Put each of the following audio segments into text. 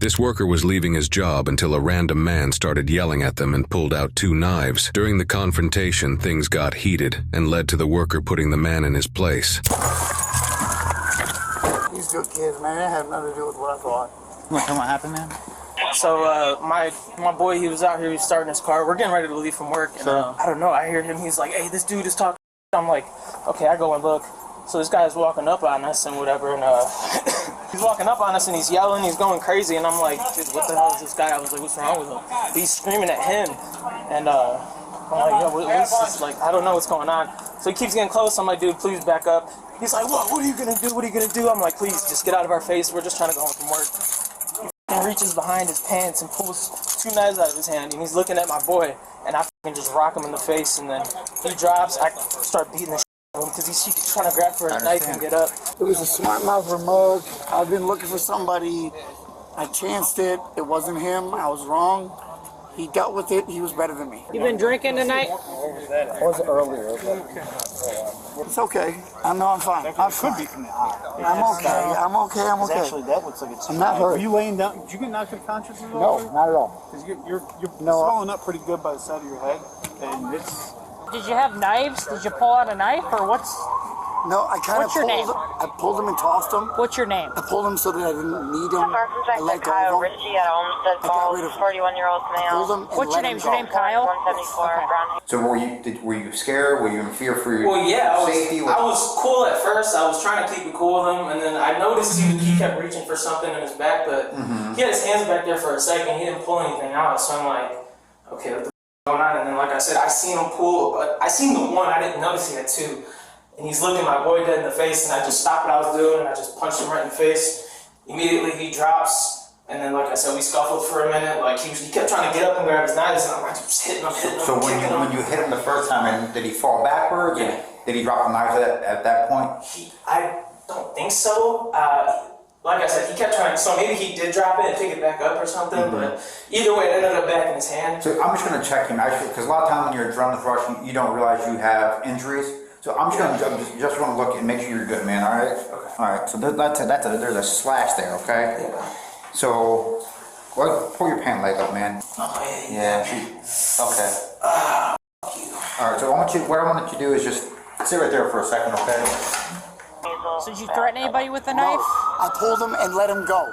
This worker was leaving his job until a random man started yelling at them and pulled out 2 knives. During the confrontation, things got heated and led to the worker putting the man in his place. These good kids, man, it had nothing to do with what I thought. You want to tell me what happened, man? So my boy, he was out here, he was starting his car. We're getting ready to leave from work, and I don't know, I hear him, he's like, hey, this dude is talking. I'm like, okay, I go and look. So this guy's walking up on us and whatever, and he's walking up on us and he's yelling, he's going crazy, and I'm like, dude, what the hell is this guy? I was like, what's wrong with him? He's screaming at him, and I'm like, yo, what is this? Like, I don't know what's going on. So he keeps getting close. I'm like, dude, please back up. He's like, what are you gonna do? What are you gonna do? I'm like, please, just get out of our face. We're just trying to go home from work. He reaches behind his pants and pulls 2 knives out of his hand, and he's looking at my boy, and I just rock him in the face, and then he drops. I start beating the because he's trying to grab for a knife and get up. It was a smart mouth remote. I've been looking for somebody. I chanced it. It wasn't him. I was wrong. He dealt with it. He was better than me. You been drinking tonight? It was earlier. It's okay. I know I'm fine. I'm fine. I'm okay. I'm okay. I'm okay. Actually, that looks like it's. I'm not hurt. Were you laying down? Did you get knocked unconscious at No, all? not at all. Because you're swelling up pretty good by the side of your head, and it's. Did you have knives? Did you pull out a knife, or what's? No, I kind of What's your name? I pulled him and tossed him. What's your name? I pulled him so that I didn't need him. I let go Kyle of him. Ritchie at Olmsted Falls, 41-year-old I pulled male. him and What's your let name? him Is your go. name Kyle? 174 Okay. Brown. So were you scared? Were you in fear for your Well, yeah, safety? I was cool at first. I was trying to keep it cool with him, and then I noticed he kept reaching for something in his back, but he had his hands back there for a second. He didn't pull anything out, so I'm like, okay, what the f going on? And then, like I said, I seen him pull, but I seen the one. I didn't notice he had 2. And he's looking my boy dead in the face, and I just stopped what I was doing, and I just punched him right in the face. Immediately he drops, and then, like I said, we scuffled for a minute. Like he kept trying to get up and grab his knives, and I'm just hitting him. So when you hit him the first time, and did he fall backwards? Yeah. Did he drop the knives at that point? I don't think so. Like I said, he kept trying, so maybe he did drop it and pick it back up or something, but either way, it ended up back in his hand. So I'm just going to check him, actually, because a lot of times when you're adrenaline rush, you don't realize you have injuries. So I'm just going to just want to look and make sure you're good, man. All right. Okay. All right. So there's a slash there. Okay. Yeah. So pull your pant leg up, man. Oh, Yeah. Okay. All right. So what I want you to do is just sit right there for a second, okay? So did you threaten anybody with a No, knife? I pulled him and let him go.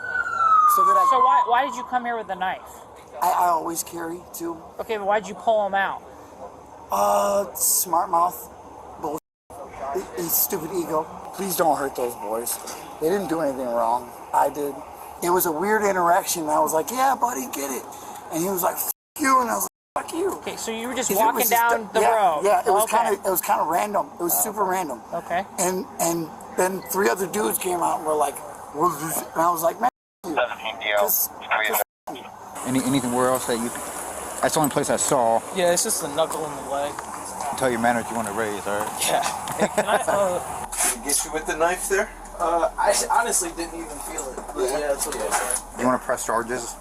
So that So why did you come here with a knife? I always carry too. Okay, but why did you pull him out? Smart mouth. Bullshit. His stupid ego. Please don't hurt those boys. They didn't do anything wrong. I did. It was a weird interaction. I was like, yeah, buddy, get it. And he was like, F you. And I was like, Fuck you. Okay, so you were just It walking was down the road. Yeah, it was Okay. kind of random. It was super random. Okay. And then 3 other dudes came out and were like, and I was like, man, Anything where else that you? That's the only place I saw. Yeah, it's just a knuckle in the leg. Tell your manager you want to raise, all right? Yeah. Hey, can I, Get you with the knife there? I honestly didn't even feel it. But yeah, that's what it was. You want to press charges?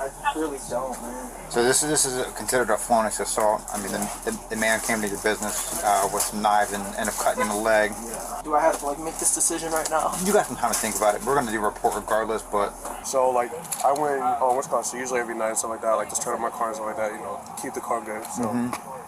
I really don't, man. So this is considered a felonious assault. I mean, the man came to your business with some knives and ended up cutting him in the leg. Do I have to make this decision right now? You got some time to think about it. We're going to do a report regardless, but So, I went on Wisconsin usually every night and stuff like that. I like to turn up my car and stuff like that, keep the car good. So,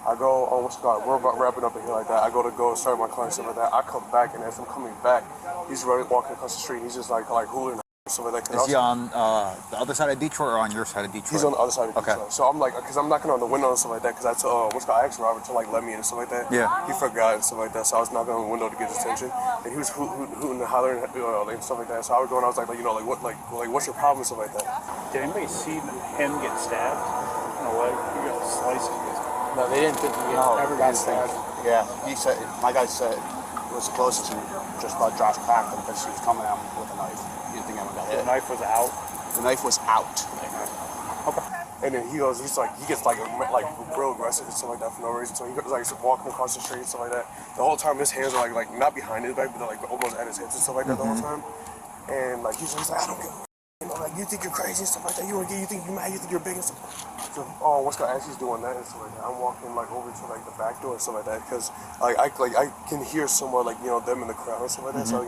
I go on we're about wrapping up in here like that. I go start my car and stuff like that. I come back, and as I'm coming back, he's walking across the street, and he's just like hooling and stuff like that. is he on the other side of Detroit or on your side of Detroit? He's on the other side of the Okay. So I'm like, because I'm knocking on the window and stuff like that, because I asked Robert to let me in and stuff like that. Yeah. He forgot and stuff like that, so I was knocking on the window to get his attention, and he was hooting and hollering and stuff like that. So I was going, I was like, what's your problem and stuff like that? Did anybody see him get stabbed in the leg? He got sliced. No, they didn't think he ever got stabbed. Yeah, he said, my guy said it was the closest and just about Josh cracked him because he was coming at him with a knife. He didn't think anyone got hit. The knife was out. The knife was out. And then he gets real aggressive and stuff like that for no reason. So he goes walking across the street and stuff like that. The whole time his hands are like not behind his back, but they're almost at his hips and stuff like that the whole time. And he's like, I don't give you think you're crazy and stuff like that. You think you're mad, you think you're big and stuff. So as he's doing that and stuff like that, I'm walking over to the back door and stuff like that because I can hear somewhere them in the crowd and stuff like that. So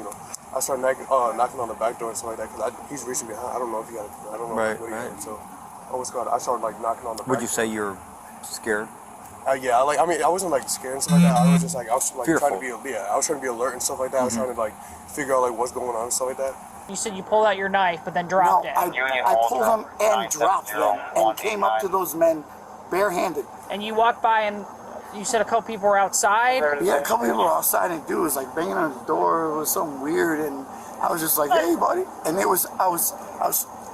I started knocking on the back door and stuff like that because he's reaching behind. I don't know if he got. I don't know what he had. So, I started like knocking on the. Would back you say you're scared? Yeah, I mean, I wasn't like scared and stuff like that. I was just like, I was like Fearful. trying to be, I was trying to be alert and stuff like that. I was trying to like figure out like what's going on and stuff like that. You said you pulled out your knife, but then dropped it. I pulled them and dropped them and came up to those men barehanded. And you walked by and you said a couple people were outside? Yeah, a couple people were outside and dude was like banging on the door. It was something weird and I was just like, hey buddy. And I was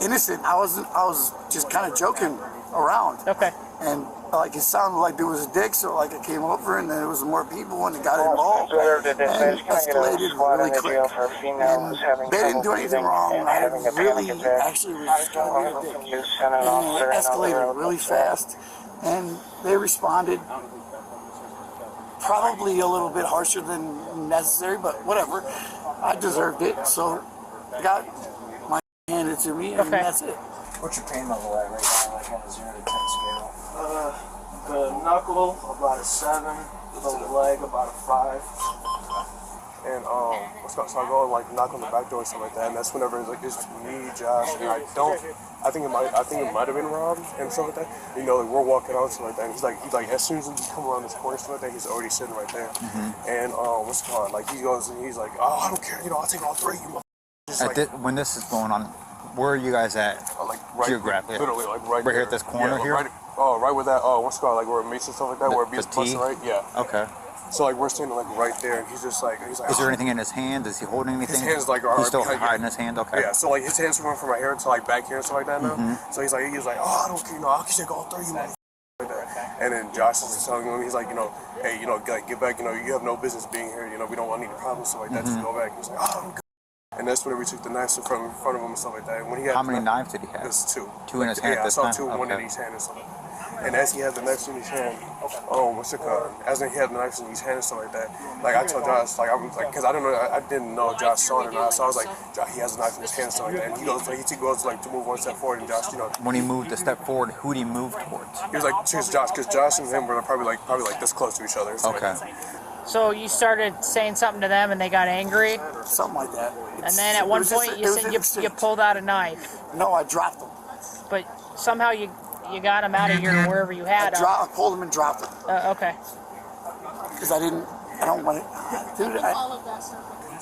innocent. I was just kind of joking around. Okay. And like it sounded like there was a dick, so like I came over and there was more people and it got involved and escalated really quick. And they didn't do anything wrong. I really actually was just kind of being a dick. And it escalated really fast. And they responded probably a little bit harsher than necessary, but whatever. I deserved it, so I got my handed to me, and that's it. What's your pain level at right now, like on a 0 to 10 scale? The knuckle, about a 7. The leg, about a 5. And so I go and like knock on the back door and stuff like that, and that's whenever it's like it's me, Josh, and I think it might have been Rob and stuff like that. You know, like we're walking out and stuff like that. And he's like as soon as we come around this corner and stuff like that, he's already sitting right there. And what's it called? Like he goes and he's like, oh, I don't care, you know, I'll take all 3. When this is going on, where are you guys at? Like right, geographically, literally like right here at this corner here. Right with that. What's it called? Like where it meets and stuff like that. Where it beats busting, right? Yeah. Okay. So like we're standing like right there, and he's like. Is there anything in his hand? Is he holding anything? His hands like he's still hiding his hand. Okay. Yeah. So like his hands are going from my hair to like back here and stuff like that now. So he's like, oh, I don't care, you know, I'll take all 3, you know. And then Josh is telling him, he's like, you know, hey, you know, get back, you know, you have no business being here, you know, we don't want any problems, stuff like that. Just go back. He's like, oh, I'm good. And that's when we took the knives in front of him and stuff like that. And when he had how many knives did he have? There's 2. 2 in his hand. Yeah, I saw 2, one in each hand and stuff like that. And as he had the knives in his hand, what's it called? As he had the knives in his hand and stuff like that, like I told Josh, like I'm like, cause I didn't know Josh saw it or not, so I was like, Josh, he has a knife in his hand and stuff like that. And he goes like to move 1 step forward, and Josh, you know. When he moved a step forward, who did he move towards? He was like, choose Josh, cause Josh and him were probably like this close to each other. Okay. So you started saying something to them and they got angry? Something like that. And then at one point you said you pulled out a knife. No, I dropped them. But somehow you got them out of here wherever you had them. I pulled them and dropped them. Okay. Because I don't want it. Dude,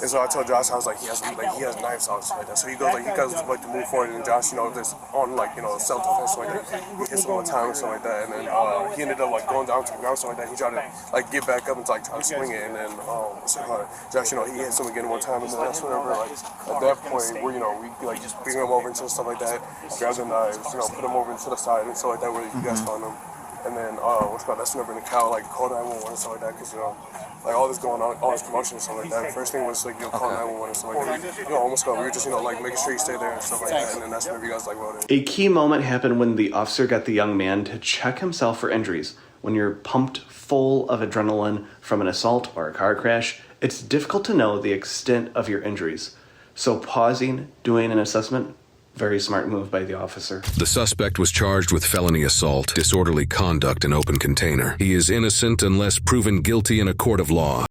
and so I told Josh, I was like, he has knives out like that. So he goes to move forward, and Josh, you know, this on like, you know, self-defense like that. He hits him one time and stuff like that, and then he ended up like going down to the ground stuff like that. He tried to like get back up and like try to swing it, and then Josh, you know, he hits him again one time, and then that's whenever like at that point where, you know, we like just bring him over into stuff like that, grab the knives, you know, put him over into the side and stuff like that where you guys found him. And then that's whenever the cow like called 911 and stuff like that, because you know, like all this going on, all this commotion and stuff like that. First thing was like, you know, call 911 and stuff like that. You know, almost we were just, you know, like making sure you stay there and stuff like that. And then that's whenever you guys like wrote it. A key moment happened when the officer got the young man to check himself for injuries. When you're pumped full of adrenaline from an assault or a car crash, it's difficult to know the extent of your injuries. So pausing, doing an assessment, very smart move by the officer. The suspect was charged with felony assault, disorderly conduct in open container. He is innocent unless proven guilty in a court of law.